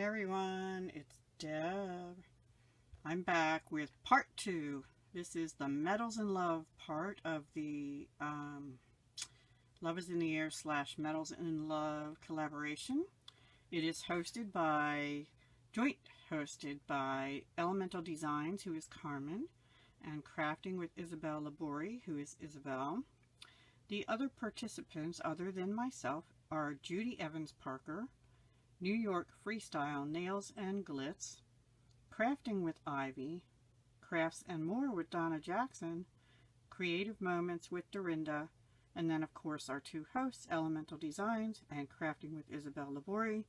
everyone, it's Deb. I'm back with part 2. This is the Metals in Love part of the Love is in the Air / Metals in Love collaboration. It is joint hosted by Elemental Designs, who is Carmen, and Crafting with Isabel Bori, who is Isabel. The other participants, other than myself, are Judy Evans Parker, New York Freestyle Nails and Glitz, Crafting with Ivy, Crafts and More with Donna Jackson, Creative Moments with Durinda, and then of course our two hosts, Elemental Designs and Crafting with Isabel Bori.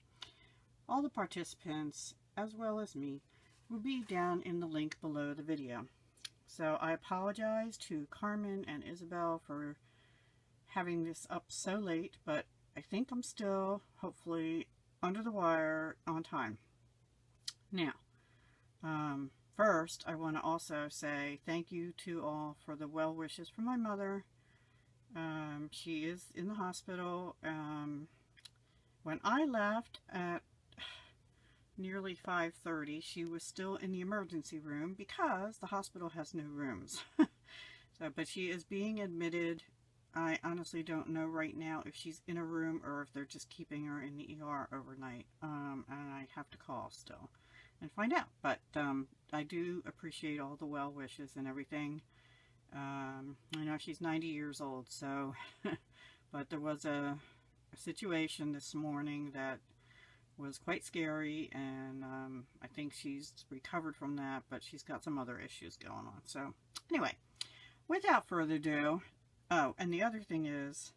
All the participants, as well as me, will be down in the link below the video. So I apologize to Carmen and Isabel for having this up so late, but I think I'm still, hopefully, under the wire on time. Now, first, I want to also say thank you to all for the well wishes for my mother. She is in the hospital. When I left at nearly 5:30, she was still in the emergency room because the hospital has no rooms. But she is being admitted. I honestly don't know right now if she's in a room or if they're just keeping her in the ER overnight. And I have to call still and find out. But I do appreciate all the well wishes and everything. I know she's 90 years old, so but there was a situation this morning that was quite scary, and I think she's recovered from that, but she's got some other issues going on. So anyway, without further ado, oh, and the other thing is,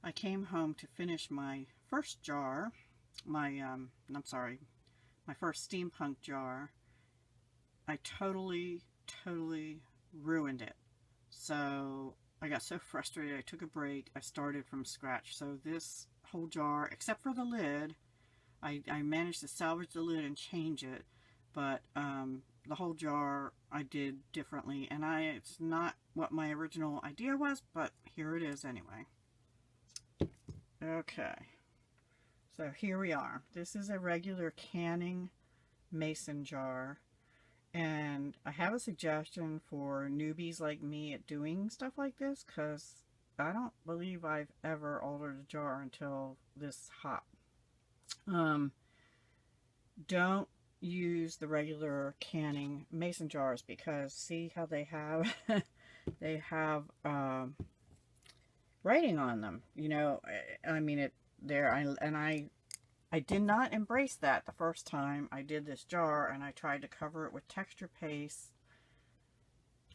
I came home to finish my first jar, my first steampunk jar. I totally ruined it. So I got so frustrated, I took a break, I started from scratch. So this whole jar, except for the lid, I managed to salvage the lid and change it, but the whole jar I did differently, and it's not what my original idea was, but here it is anyway. Okay, so here we are. This is a regular canning mason jar, and I have a suggestion for newbies like me at doing stuff like this, because I don't believe I've ever altered a jar until this hot. Don't use the regular canning mason jars, because see how they have they have writing on them, you know. I mean, I did not embrace that the first time I did this jar, and I tried to cover it with texture paste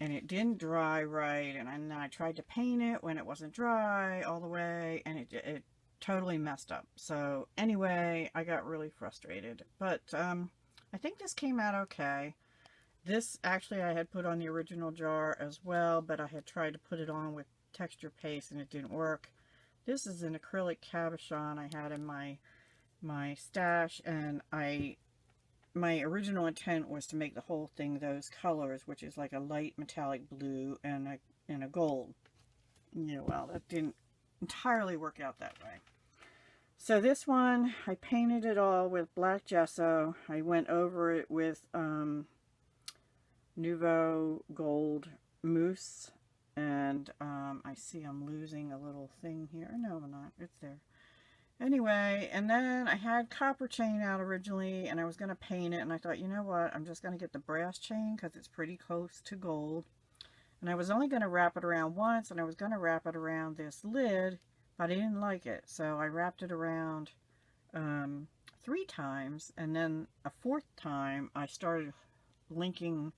and it didn't dry right, and then I tried to paint it when it wasn't dry all the way, and it totally messed up. So anyway, I got really frustrated, but I think this came out okay. This actually I had put on the original jar as well, but I had tried to put it on with texture paste and it didn't work. This is an acrylic cabochon I had in my stash, and my original intent was to make the whole thing those colors, which is like a light metallic blue and a gold. Yeah, well, that didn't entirely work out that way. So this one, I painted it all with black gesso. I went over it with Nouveau Gold Mousse, and I see I'm losing a little thing here. No, I'm not. It's there. Anyway, and then I had copper chain out originally, and I was going to paint it, and I thought, you know what, I'm just going to get the brass chain because it's pretty close to gold. And I was only going to wrap it around once, and I was going to wrap it around this lid, but I didn't like it. So I wrapped it around 3 times, and then a 4th time I started linking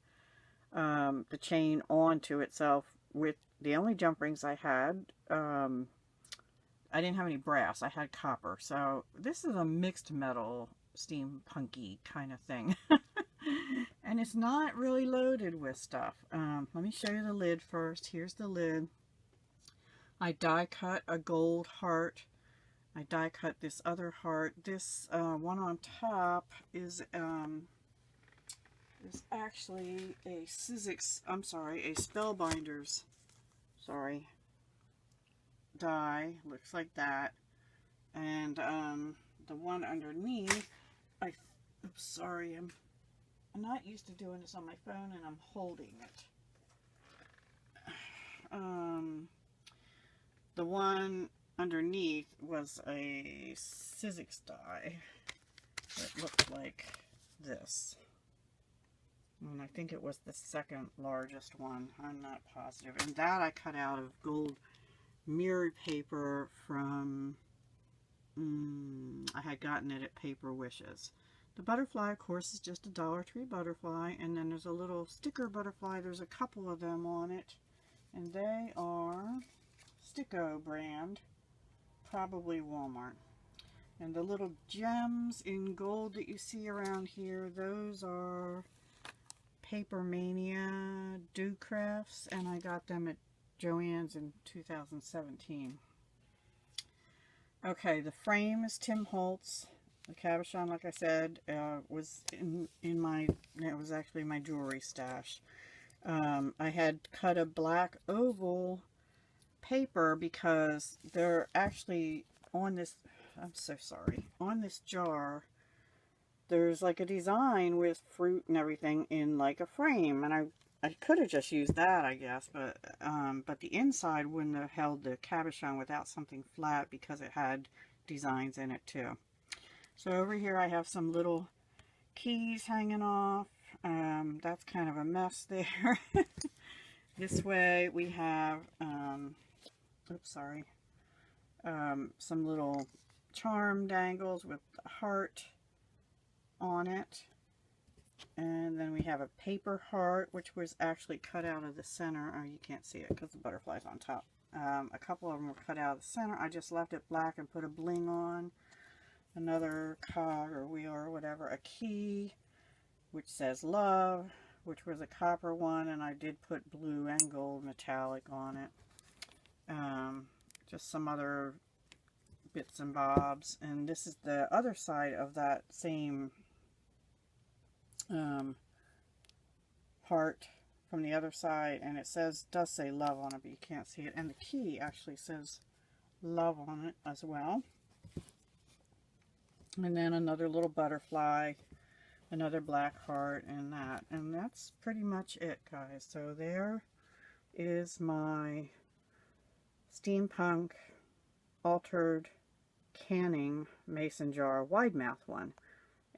the chain onto itself with the only jump rings I had. I didn't have any brass, I had copper. So this is a mixed metal steampunky kind of thing. And it's not really loaded with stuff. Let me show you the lid first. Here's the lid. I die cut a gold heart. I die cut this other heart. This one on top is actually a a Spellbinders, die. Looks like that. And the one underneath, Oops, sorry, I'm not used to doing this on my phone and I'm holding it. The one underneath was a Sizzix die that looked like this. And I think it was the second largest one. I'm not positive. And that I cut out of gold mirrored paper from, I had gotten it at Paper Wishes. The butterfly, of course, is just a Dollar Tree butterfly. And then there's a little sticker butterfly. There's a couple of them on it. And they are Sticko brand. Probably Walmart. And the little gems in gold that you see around here, those are Paper Mania Do Crafts, and I got them at Joann's in 2017. Okay, the frame is Tim Holtz. The cabochon, like I said, was in my, it was actually my jewelry stash. I had cut a black oval paper because they're actually on this, I'm so sorry, on this jar there's like a design with fruit and everything in like a frame, and I could have just used that, I guess, but the inside wouldn't have held the cabochon without something flat because it had designs in it too. So over here I have some little keys hanging off. That's kind of a mess there. This way we have oops, sorry, some little charm dangles with a heart on it, and then we have a paper heart which was actually cut out of the center. Oh, you can't see it because the butterfly's on top. A couple of them were cut out of the center. I just left it black and put a bling on. Another cog or wheel or whatever, a key which says love, which was a copper one, and I did put blue and gold metallic on it. Just some other bits and bobs, and this is the other side of that same part from the other side, and it does say love on it, but you can't see it, and the key actually says love on it as well. And then another little butterfly, another black heart, and that's pretty much it, guys. So there is my Steampunk altered canning mason jar wide mouth one,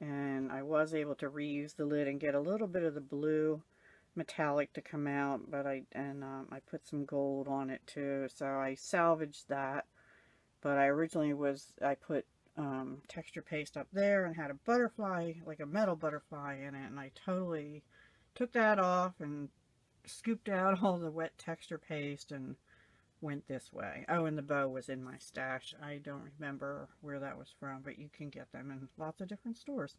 and I was able to reuse the lid and get a little bit of the blue metallic to come out, but I put some gold on it too, so I salvaged that. But I originally I put texture paste up there and had a butterfly, like a metal butterfly in it, and I totally took that off and scooped out all the wet texture paste and went this way. Oh, and the bow was in my stash. I don't remember where that was from, but you can get them in lots of different stores.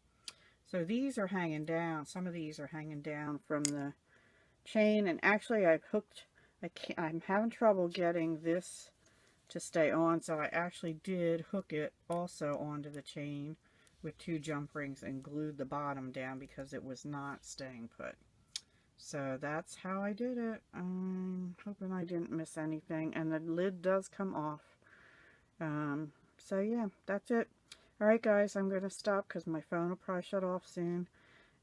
So these are hanging down. Some of these are hanging down from the chain, and actually I've hooked, I'm having trouble getting this to stay on, so I actually did hook it also onto the chain with 2 jump rings and glued the bottom down because it was not staying put. So that's how I did it. I'm hoping I didn't miss anything, and the lid does come off. So yeah, that's it. Alright guys, I'm going to stop because my phone will probably shut off soon.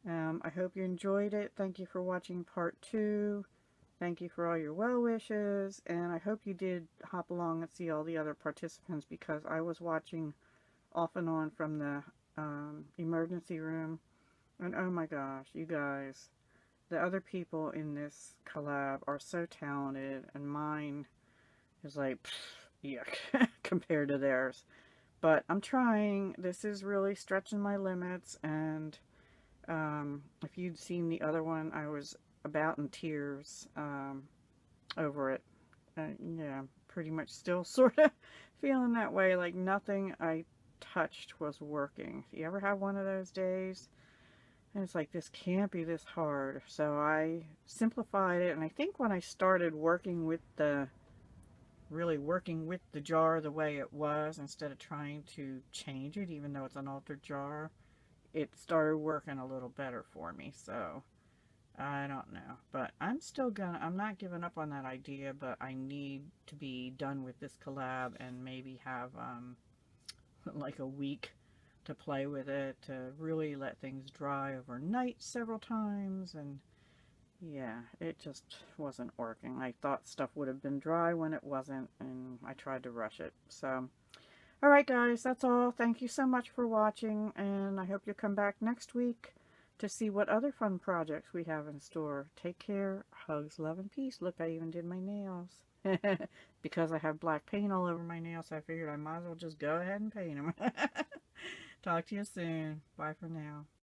I hope you enjoyed it. Thank you for watching part 2. Thank you for all your well wishes, and I hope you did hop along and see all the other participants, because I was watching off and on from the emergency room, and oh my gosh, you guys, the other people in this collab are so talented, and mine is like, pff, yuck, compared to theirs. But I'm trying. This is really stretching my limits, and if you'd seen the other one, I was about in tears over it. Yeah, pretty much still sort of feeling that way, like nothing I touched was working. If you ever have one of those days, and it's like, this can't be this hard. So I simplified it, and I think when I started working with the jar the way it was, instead of trying to change it, even though it's an altered jar, it started working a little better for me. So I don't know, but I'm not giving up on that idea, but I need to be done with this collab and maybe have like a week to play with it, to really let things dry overnight several times, and yeah, it just wasn't working. I thought stuff would have been dry when it wasn't, and I tried to rush it. So, alright guys, that's all. Thank you so much for watching, and I hope you come back next week to see what other fun projects we have in store. Take care. Hugs, love, and peace. Look, I even did my nails. Because I have black paint all over my nails, I figured I might as well just go ahead and paint them. Talk to you soon. Bye for now.